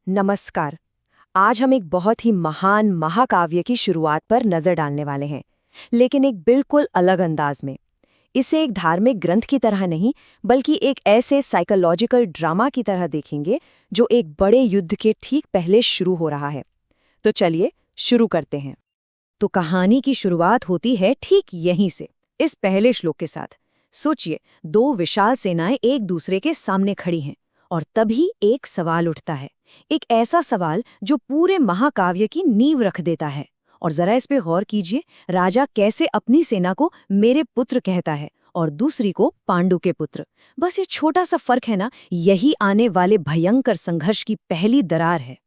नमस्कार। आज हम एक बहुत ही महान महाकाव्य की शुरुआत पर नजर डालने वाले हैं, लेकिन एक बिल्कुल अलग अंदाज में। इसे एक धार्मिक ग्रंथ की तरह नहीं, बल्कि एक ऐसे साइकोलॉजिकल ड्रामा की तरह देखेंगे जो एक बड़े युद्ध के ठीक पहले शुरू हो रहा है। तो चलिए शुरू करते हैं। तो कहानी की शुरुआत होती है ठीक यहीं से, इस पहले श्लोक के साथ। सोचिए, दो विशाल सेनाएं एक दूसरे के सामने खड़ी हैं, और तभी एक सवाल उठता है। एक ऐसा सवाल जो पूरे महाकाव्य की नींव रख देता है। और जरा इस पे गौर कीजिए, राजा कैसे अपनी सेना को मेरे पुत्र कहता है और दूसरी को पांडु के पुत्र। बस ये छोटा सा फर्क है ना, यही आने वाले भयंकर संघर्ष की पहली दरार है।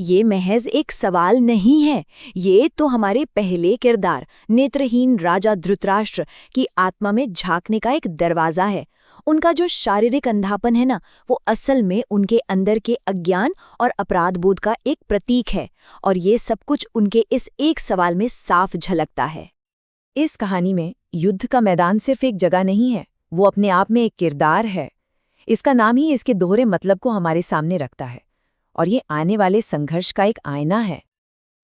ये महज एक सवाल नहीं है, ये तो हमारे पहले किरदार नेत्रहीन राजा धृतराष्ट्र की आत्मा में झांकने का एक दरवाजा है। उनका जो शारीरिक अंधापन है ना, वो असल में उनके अंदर के अज्ञान और अपराध बोध का एक प्रतीक है। और ये सब कुछ उनके इस एक सवाल में साफ झलकता है। इस कहानी में युद्ध का मैदान सिर्फ एक जगह नहीं है, वो अपने आप में एक किरदार है। इसका नाम ही इसके दोहरे मतलब को हमारे सामने रखता है, और ये आने वाले संघर्ष का एक आईना है।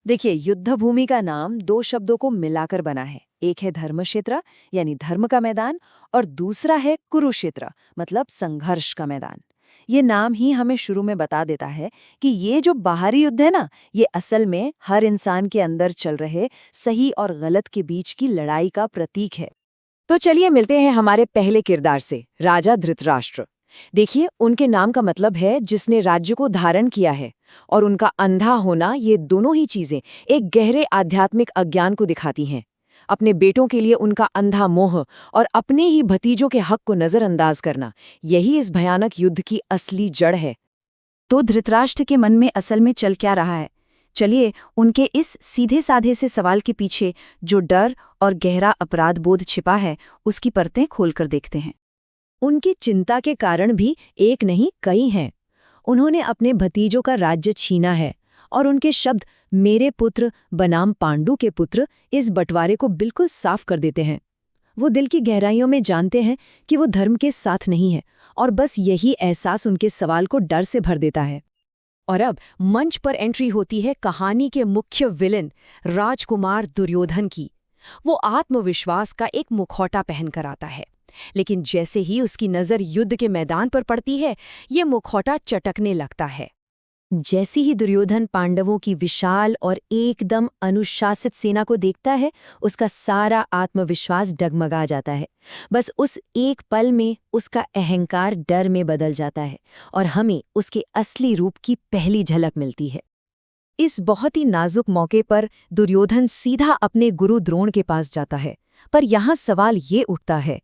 देखिए, युद्ध भूमि का नाम दो शब्दों को मिलाकर बना है। एक है धर्मक्षेत्र यानी धर्म का मैदान, और दूसरा है कुरुक्षेत्र मतलब संघर्ष का मैदान। ये नाम ही हमें शुरू में बता देता है कि ये जो बाहरी युद्ध है ना, ये असल में हर इंसान के अंदर चल रहे सही और गलत के बीच की लड़ाई का प्रतीक है। तो चलिए मिलते हैं हमारे पहले किरदार से, राजा धृतराष्ट्र। देखिए, उनके नाम का मतलब है जिसने राज्य को धारण किया है, और उनका अंधा होना, ये दोनों ही चीजें एक गहरे आध्यात्मिक अज्ञान को दिखाती हैं। अपने बेटों के लिए उनका अंधा मोह और अपने ही भतीजों के हक को नजरअंदाज करना, यही इस भयानक युद्ध की असली जड़ है। तो धृतराष्ट्र के मन में असल में चल क्या रहा है? चलिए उनके इस सीधे साधे से सवाल के पीछे जो डर और गहरा अपराध बोध छिपा है, उसकी परतें खोलकर देखते हैं। उनकी चिंता के कारण भी एक नहीं कई हैं। उन्होंने अपने भतीजों का राज्य छीना है, और उनके शब्द मेरे पुत्र बनाम पांडु के पुत्र इस बंटवारे को बिल्कुल साफ कर देते हैं। वो दिल की गहराइयों में जानते हैं कि वो धर्म के साथ नहीं है, और बस यही एहसास उनके सवाल को डर से भर देता है। और अब मंच पर एंट्री होती है कहानी के मुख्य विलेन राजकुमार दुर्योधन की। वो आत्मविश्वास का एक मुखौटा पहनकर आता है, लेकिन जैसे ही उसकी नज़र युद्ध के मैदान पर पड़ती है, ये मुखौटा चटकने लगता है। जैसे ही दुर्योधन पांडवों की विशाल और एकदम अनुशासित सेना को देखता है, उसका सारा आत्मविश्वास डगमगा जाता है। बस उस एक पल में उसका अहंकार डर में बदल जाता है, और हमें उसके असली रूप की पहली झलक मिलती है। इस बहुत ही नाजुक मौके पर दुर्योधन सीधा अपने गुरु द्रोण के पास जाता है। पर यहाँ सवाल ये उठता है,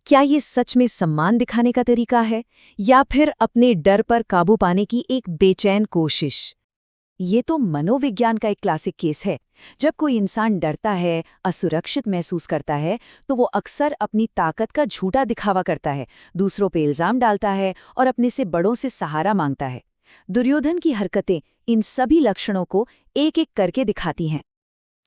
क्या ये सच में सम्मान दिखाने का तरीका है, या फिर अपने डर पर काबू पाने की एक बेचैन कोशिश? ये तो मनोविज्ञान का एक क्लासिक केस है। जब कोई इंसान डरता है, असुरक्षित महसूस करता है, तो वो अक्सर अपनी ताकत का झूठा दिखावा करता है, दूसरों पे इल्जाम डालता है और अपने से बड़ों से सहारा मांगता है। दुर्योधन की हरकतें इन सभी लक्षणों को एक एक करके दिखाती हैं।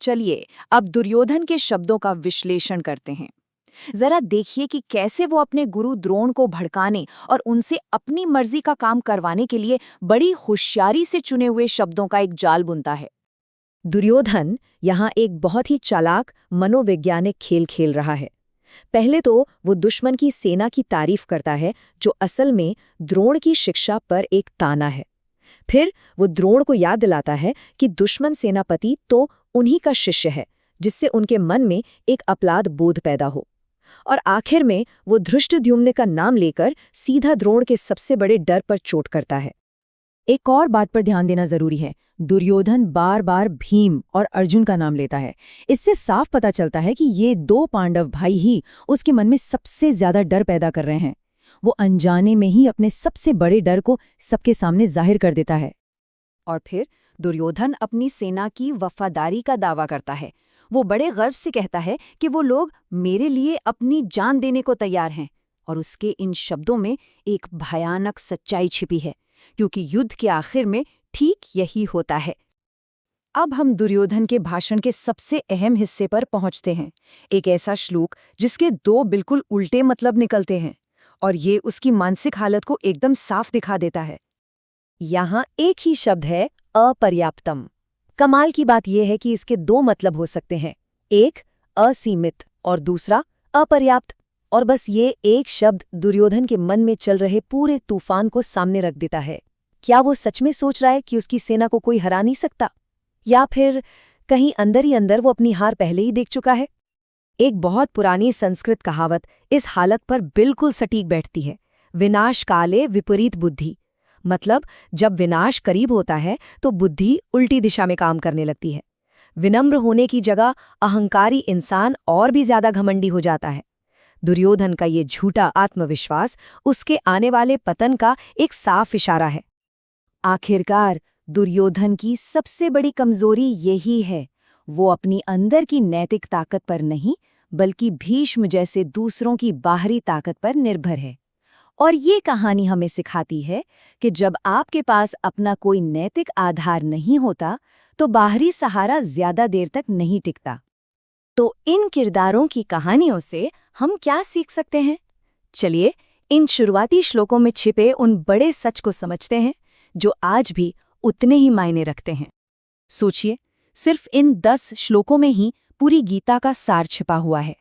चलिए अब दुर्योधन के शब्दों का विश्लेषण करते हैं। जरा देखिए कि कैसे वो अपने गुरु द्रोण को भड़काने और उनसे अपनी मर्जी का काम करवाने के लिए बड़ी होशियारी से चुने हुए शब्दों का एक जाल बुनता है। दुर्योधन यहाँ एक बहुत ही चालाक मनोवैज्ञानिक खेल खेल रहा है। पहले तो वो दुश्मन की सेना की तारीफ करता है, जो असल में द्रोण की शिक्षा पर एक ताना है। फिर वो द्रोण को याद दिलाता है कि दुश्मन सेनापति तो उन्हीं का शिष्य है, जिससे उनके मन में एक अपराध बोध पैदा हो। और आखिर में वो धृष्टद्युम्न का नाम लेकर सीधा द्रोण के सबसे बड़े डर पर चोट करता है। एक और बात पर ध्यान देना जरूरी है, दुर्योधन बार बार भीम और अर्जुन का नाम लेता है। इससे साफ पता चलता है कि ये दो पांडव भाई ही उसके मन में सबसे ज्यादा डर पैदा कर रहे हैं। वो अनजाने में ही अपने सबसे बड़े डर को सबके सामने जाहिर कर देता है। और फिर दुर्योधन अपनी सेना की वफादारी का दावा करता है। वो बड़े गर्व से कहता है कि वो लोग मेरे लिए अपनी जान देने को तैयार हैं, और उसके इन शब्दों में एक भयानक सच्चाई छिपी है, क्योंकि युद्ध के आखिर में ठीक यही होता है। अब हम दुर्योधन के भाषण के सबसे अहम हिस्से पर पहुंचते हैं, एक ऐसा श्लोक जिसके दो बिल्कुल उल्टे मतलब निकलते हैं, और ये उसकी मानसिक हालत को एकदम साफ दिखा देता है। यहाँ एक ही शब्द है, अपर्याप्तम। कमाल की बात यह है कि इसके दो मतलब हो सकते हैं, एक असीमित और दूसरा अपर्याप्त। और बस ये एक शब्द दुर्योधन के मन में चल रहे पूरे तूफान को सामने रख देता है। क्या वो सच में सोच रहा है कि उसकी सेना को कोई हरा नहीं सकता, या फिर कहीं अंदर ही अंदर वो अपनी हार पहले ही देख चुका है? एक बहुत पुरानी संस्कृत कहावत इस हालत पर बिल्कुल सटीक बैठती है, विनाश काले विपरीत बुद्धि। मतलब जब विनाश करीब होता है तो बुद्धि उल्टी दिशा में काम करने लगती है। विनम्र होने की जगह अहंकारी इंसान और भी ज्यादा घमंडी हो जाता है। दुर्योधन का ये झूठा आत्मविश्वास उसके आने वाले पतन का एक साफ इशारा है। आखिरकार दुर्योधन की सबसे बड़ी कमजोरी यही है, वो अपनी अंदर की नैतिक ताकत पर नहीं बल्कि भीष्म जैसे दूसरों की बाहरी ताकत पर निर्भर है। और ये कहानी हमें सिखाती है कि जब आपके पास अपना कोई नैतिक आधार नहीं होता तो बाहरी सहारा ज्यादा देर तक नहीं टिकता। तो इन किरदारों की कहानियों से हम क्या सीख सकते हैं? चलिए इन शुरुआती श्लोकों में छिपे उन बड़े सच को समझते हैं जो आज भी उतने ही मायने रखते हैं। सोचिए, सिर्फ इन 10 श्लोकों में ही पूरी गीता का सार छिपा हुआ है।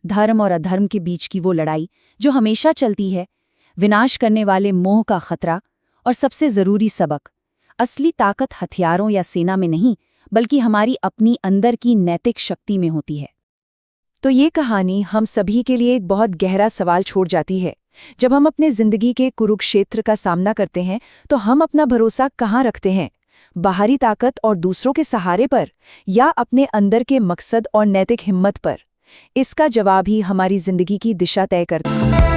धर्म और अधर्म के बीच की वो लड़ाई जो हमेशा चलती है, विनाश करने वाले मोह का खतरा, और सबसे जरूरी सबक, असली ताकत हथियारों या सेना में नहीं बल्कि हमारी अपनी अंदर की नैतिक शक्ति में होती है। तो ये कहानी हम सभी के लिए एक बहुत गहरा सवाल छोड़ जाती है। जब हम अपने जिंदगी के कुरुक्षेत्र का सामना करते हैं तो हम अपना भरोसा कहाँ रखते हैं? बाहरी ताकत और दूसरों के सहारे पर, या अपने अंदर के मकसद और नैतिक हिम्मत पर? इसका जवाब ही हमारी जिंदगी की दिशा तय करता है।